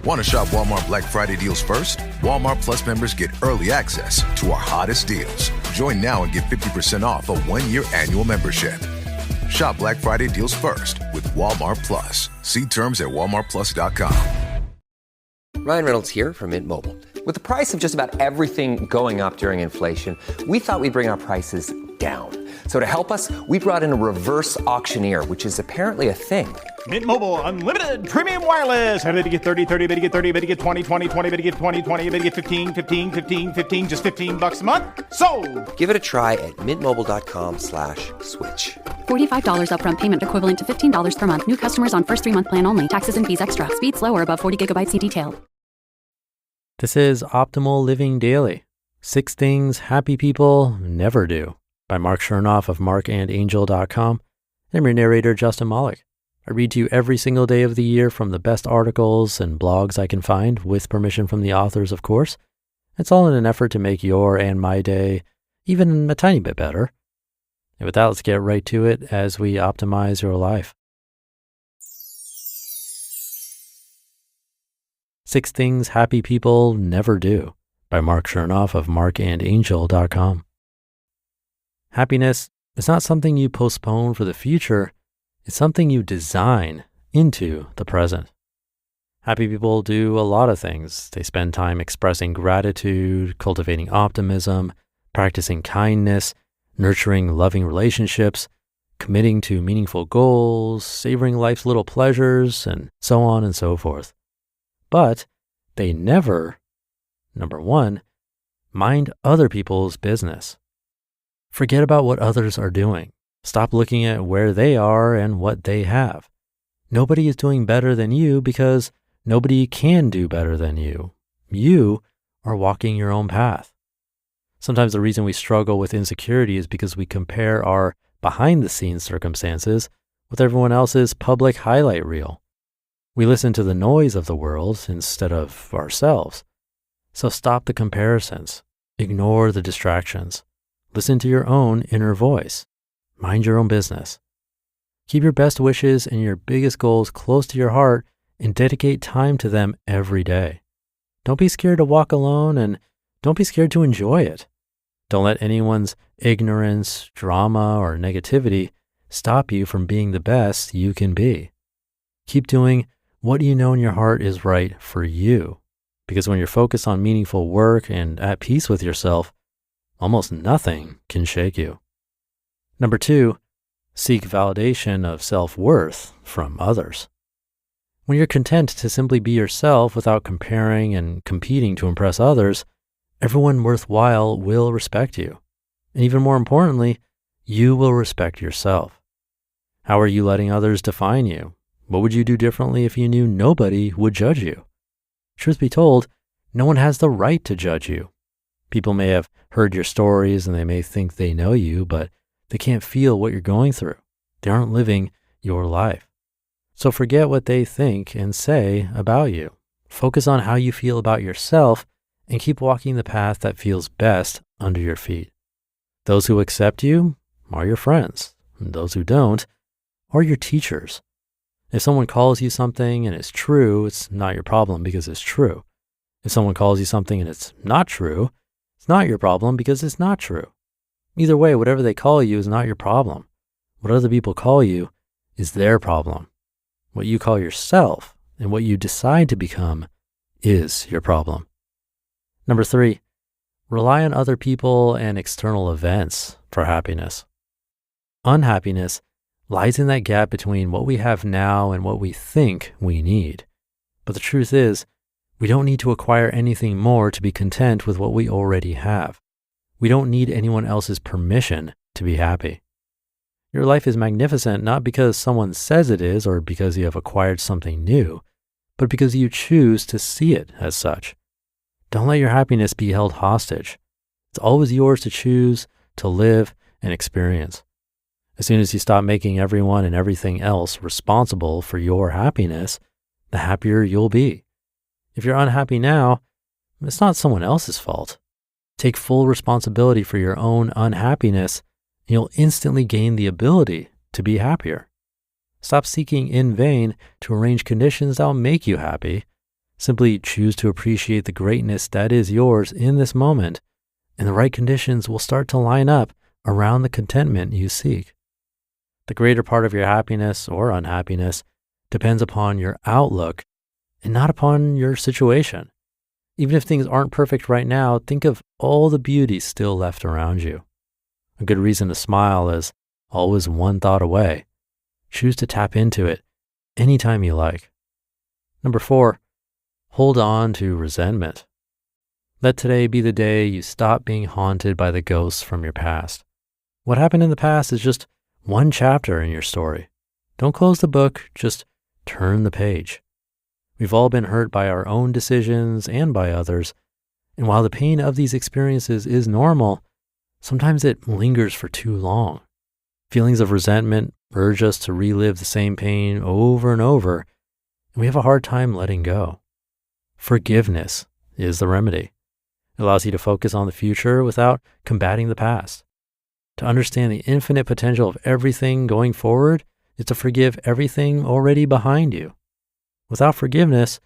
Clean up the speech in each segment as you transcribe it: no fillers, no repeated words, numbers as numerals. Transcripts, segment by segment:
Want to shop Walmart Black Friday deals first? Walmart Plus members get early access to our hottest deals. Join now and get 50% off a 1-year annual membership. Shop Black Friday deals first with Walmart Plus. See terms at walmartplus.com. Ryan Reynolds here from Mint Mobile. With the price of just about everything going up during inflation, we thought we'd bring our prices down. So to help us, we brought in a reverse auctioneer, which is apparently a thing. Mint Mobile Unlimited Premium Wireless. How to get 30, 30, bit to get 30, bit to get 20, 20, 20, bit to get 20, 20, bit to get 15, 15, 15, 15, just $15 a month? Sold! Give it a try at mintmobile.com/switch. $45 upfront payment equivalent to $15 per month. New customers on first 3-month plan only. Taxes and fees extra. Speed slower above 40 gigabytes. See detail. This is Optimal Living Daily. 6 Things Happy People Never Do by Marc Chernoff of marcandangel.com. I'm your narrator, Justin Malik. I read to you every single day of the year from the best articles and blogs I can find, with permission from the authors, of course. It's all in an effort to make your and my day even a tiny bit better. And with that, let's get right to it as we optimize your life. 6 Things Happy People Never Do by Marc Chernoff of marcandangel.com. Happiness is not something you postpone for the future. It's something you design into the present. Happy people do a lot of things. They spend time expressing gratitude, cultivating optimism, practicing kindness, nurturing loving relationships, committing to meaningful goals, savoring life's little pleasures, and so on and so forth. But they never, number one, mind other people's business. Forget about what others are doing. Stop looking at where they are and what they have. Nobody is doing better than you because nobody can do better than you. You are walking your own path. Sometimes the reason we struggle with insecurity is because we compare our behind-the-scenes circumstances with everyone else's public highlight reel. We listen to the noise of the world instead of ourselves. So stop the comparisons. Ignore the distractions. Listen to your own inner voice. Mind your own business. Keep your best wishes and your biggest goals close to your heart and dedicate time to them every day. Don't be scared to walk alone, and don't be scared to enjoy it. Don't let anyone's ignorance, drama, or negativity stop you from being the best you can be. Keep doing what you know in your heart is right for you, because when you're focused on meaningful work and at peace with yourself, almost nothing can shake you. Number 2, seek validation of self-worth from others. When you're content to simply be yourself without comparing and competing to impress others, everyone worthwhile will respect you. And even more importantly, you will respect yourself. How are you letting others define you? What would you do differently if you knew nobody would judge you? Truth be told, no one has the right to judge you. People may have heard your stories and they may think they know you, but they can't feel what you're going through. They aren't living your life. So forget what they think and say about you. Focus on how you feel about yourself and keep walking the path that feels best under your feet. Those who accept you are your friends, and those who don't are your teachers. If someone calls you something and it's true, it's not your problem because it's true. If someone calls you something and it's not true, it's not your problem because it's not true. Either way, whatever they call you is not your problem. What other people call you is their problem. What you call yourself and what you decide to become is your problem. Number 3, rely on other people and external events for happiness. Unhappiness lies in that gap between what we have now and what we think we need. But the truth is, we don't need to acquire anything more to be content with what we already have. We don't need anyone else's permission to be happy. Your life is magnificent not because someone says it is or because you have acquired something new, but because you choose to see it as such. Don't let your happiness be held hostage. It's always yours to choose, to live, and experience. As soon as you stop making everyone and everything else responsible for your happiness, the happier you'll be. If you're unhappy now, it's not someone else's fault. Take full responsibility for your own unhappiness, and you'll instantly gain the ability to be happier. Stop seeking in vain to arrange conditions that'll make you happy. Simply choose to appreciate the greatness that is yours in this moment, and the right conditions will start to line up around the contentment you seek. The greater part of your happiness or unhappiness depends upon your outlook and not upon your situation. Even if things aren't perfect right now, think of all the beauty still left around you. A good reason to smile is always one thought away. Choose to tap into it anytime you like. Number 4, hold on to resentment. Let today be the day you stop being haunted by the ghosts from your past. What happened in the past is just one chapter in your story. Don't close the book, just turn the page. We've all been hurt by our own decisions and by others, and while the pain of these experiences is normal, sometimes it lingers for too long. Feelings of resentment urge us to relive the same pain over and over, and we have a hard time letting go. Forgiveness is the remedy. It allows you to focus on the future without combating the past. To understand the infinite potential of everything going forward is to forgive everything already behind you. Without forgiveness,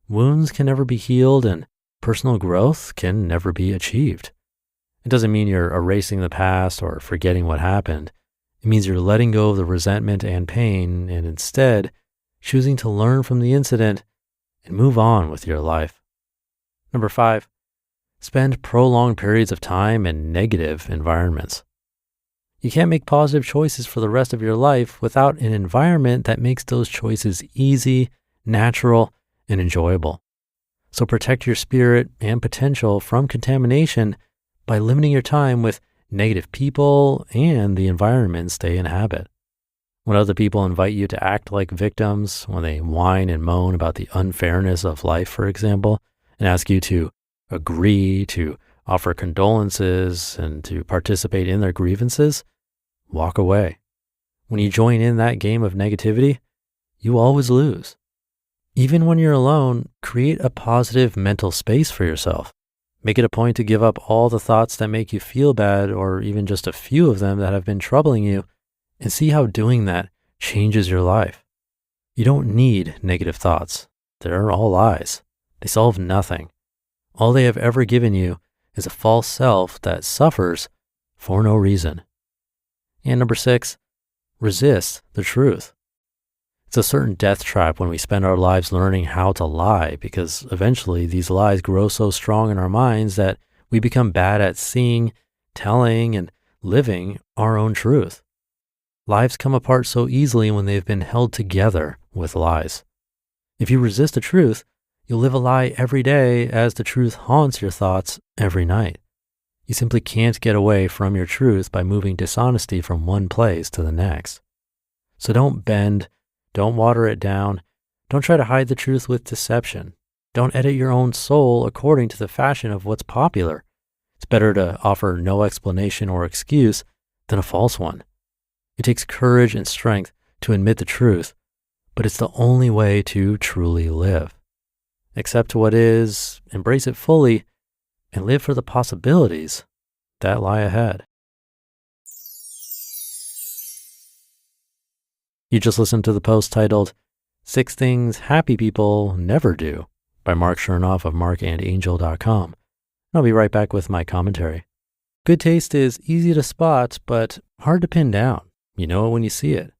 wounds can never be healed and personal growth can never be achieved. It doesn't mean you're erasing the past or forgetting what happened. It means you're letting go of the resentment and pain and instead choosing to learn from the incident and move on with your life. Number 5, spend prolonged periods of time in negative environments. You can't make positive choices for the rest of your life without an environment that makes those choices easy, natural, and enjoyable. So protect your spirit and potential from contamination by limiting your time with negative people and the environments they inhabit. When other people invite you to act like victims, when they whine and moan about the unfairness of life, for example, and ask you to agree, to offer condolences, and to participate in their grievances, walk away. When you join in that game of negativity, you always lose. Even when you're alone, create a positive mental space for yourself. Make it a point to give up all the thoughts that make you feel bad, or even just a few of them that have been troubling you, and see how doing that changes your life. You don't need negative thoughts. They're all lies. They solve nothing. All they have ever given you is a false self that suffers for no reason. And number 6, resist the truth. It's a certain death trap when we spend our lives learning how to lie, because eventually these lies grow so strong in our minds that we become bad at seeing, telling, and living our own truth. Lives come apart so easily when they've been held together with lies. If you resist the truth, you'll live a lie every day as the truth haunts your thoughts every night. You simply can't get away from your truth by moving dishonesty from one place to the next. So don't bend. Don't water it down. Don't try to hide the truth with deception. Don't edit your own soul according to the fashion of what's popular. It's better to offer no explanation or excuse than a false one. It takes courage and strength to admit the truth, but it's the only way to truly live. Accept what is, embrace it fully, and live for the possibilities that lie ahead. You just listened to the post titled 6 Things Happy People Never Do by Marc Chernoff of marcandangel.com. I'll be right back with my commentary. Good taste is easy to spot, but hard to pin down. You know it when you see it.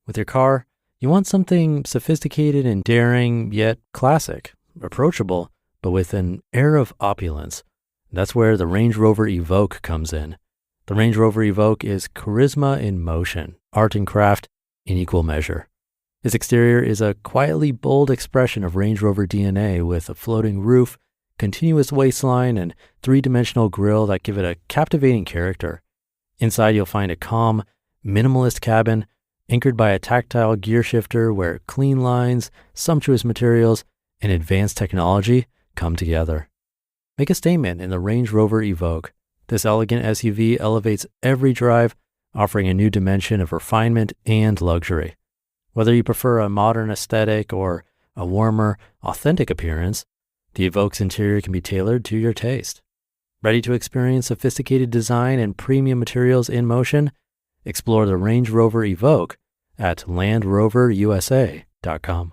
With your car, you want something sophisticated and daring, yet classic, approachable, but with an air of opulence. That's where the Range Rover Evoque comes in. The Range Rover Evoque is charisma in motion, art and craft in equal measure. Its exterior is a quietly bold expression of Range Rover DNA with a floating roof, continuous waistline, and 3-dimensional grille that give it a captivating character. Inside you'll find a calm, minimalist cabin anchored by a tactile gear shifter where clean lines, sumptuous materials, and advanced technology come together. Make a statement in the Range Rover Evoque. This elegant SUV elevates every drive, offering a new dimension of refinement and luxury. Whether you prefer a modern aesthetic or a warmer, authentic appearance, the Evoque's interior can be tailored to your taste. Ready to experience sophisticated design and premium materials in motion? Explore the Range Rover Evoque at LandRoverUSA.com.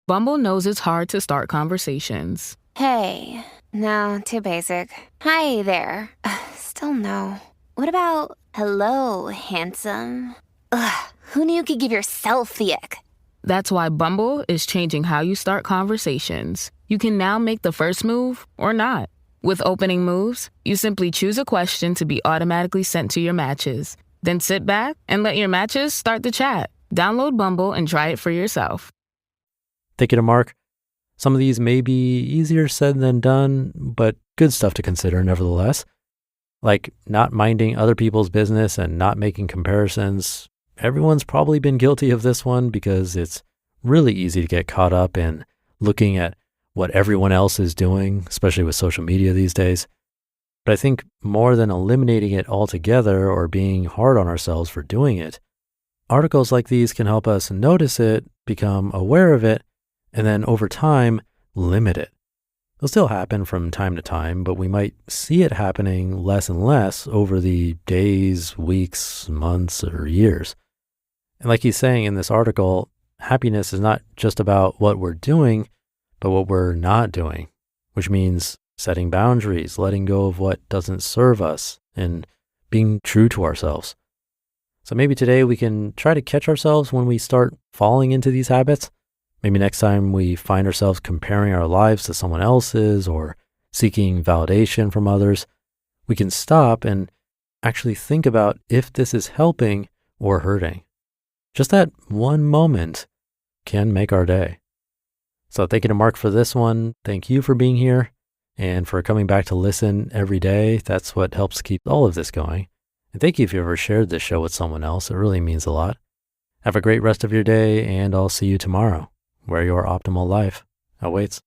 Bumble knows it's hard to start conversations. Hey, no, too basic. Hi there. Still no. What about, hello, handsome? Ugh, who knew you could give yourself the ick? That's why Bumble is changing how you start conversations. You can now make the first move or not. With opening moves, you simply choose a question to be automatically sent to your matches. Then sit back and let your matches start the chat. Download Bumble and try it for yourself. Thinking of Mark, some of these may be easier said than done, but good stuff to consider nevertheless. Like not minding other people's business and not making comparisons. Everyone's probably been guilty of this one because it's really easy to get caught up in looking at what everyone else is doing, especially with social media these days. But I think more than eliminating it altogether or being hard on ourselves for doing it, articles like these can help us notice it, become aware of it, and then over time, limit it. It'll still happen from time to time, but we might see it happening less and less over the days, weeks, months, or years. And like he's saying in this article, happiness is not just about what we're doing, but what we're not doing, which means setting boundaries, letting go of what doesn't serve us, and being true to ourselves. So maybe today we can try to catch ourselves when we start falling into these habits. Maybe next time we find ourselves comparing our lives to someone else's or seeking validation from others, we can stop and actually think about if this is helping or hurting. Just that one moment can make our day. So thank you to Mark for this one. Thank you for being here and for coming back to listen every day. That's what helps keep all of this going. And thank you if you ever shared this show with someone else. It really means a lot. Have a great rest of your day, and I'll see you tomorrow, where your optimal life awaits.